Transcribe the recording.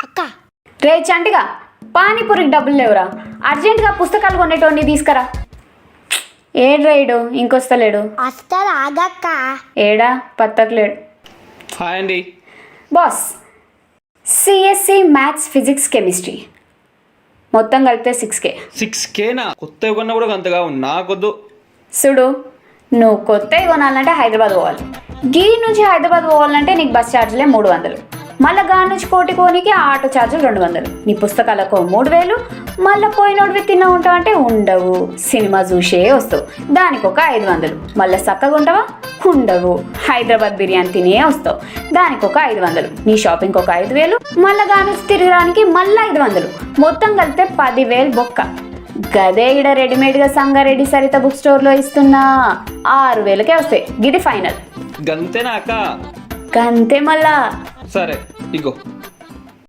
అక్క రే చంటిగా పానీపూరికి డబ్బులు లేవురా, అర్జెంటుగా పుస్తకాలు కొనేటోని తీసుకురా. ఏడ్రాయిడు ఇంకొస్తలేడు. వస్తారు ఆగక్క. ఏడా పత్తకలేడు. హాయ్ అండి. Boss, CSC maths physics chemistry మొత్తం కలిపితే 6K. 6Kనా? కొత్త కొన్నా కూడా అంతగా నాకొద్దు. చూడు, నువ్వు కొత్తవి కొనాలంటే హైదరాబాద్ పోవాలి. గీ నుంచి హైదరాబాద్ పోవాలంటే నీకు బస్ ఛార్జీలే 300. మళ్ళీ గాడి నుంచి కోటి కోనికి ఆటో ఛార్జీలు 200. నీ పుస్తకాలకు 3000. మళ్ళీ పోయినోడివి తిన్నా ఉంటావు అంటే ఉండవు. సినిమా చూసే వస్తావు, దానికి ఒక 500. మళ్ళీ చక్కగా ఉండవా? ఉండవు. హైదరాబాద్ బిర్యానీ తినే వస్తావు, దానికి ఒక 500. నీ షాపింగ్కి ఒక 5000. మళ్ళీ గాడి నుంచి తిరగడానికి మళ్ళీ 500. మొత్తం కలిపితే 10,000 బొక్క. గదే ఇడ రెడీమేడ్గా సంగారెడ్డి సరిత బుక్ స్టోర్లో ఇస్తున్నా 6,000కే వస్తాయి. గిది ఫైనల్. గంతేనా అక్క? గంతే మళ్ళా. సరే ఇగో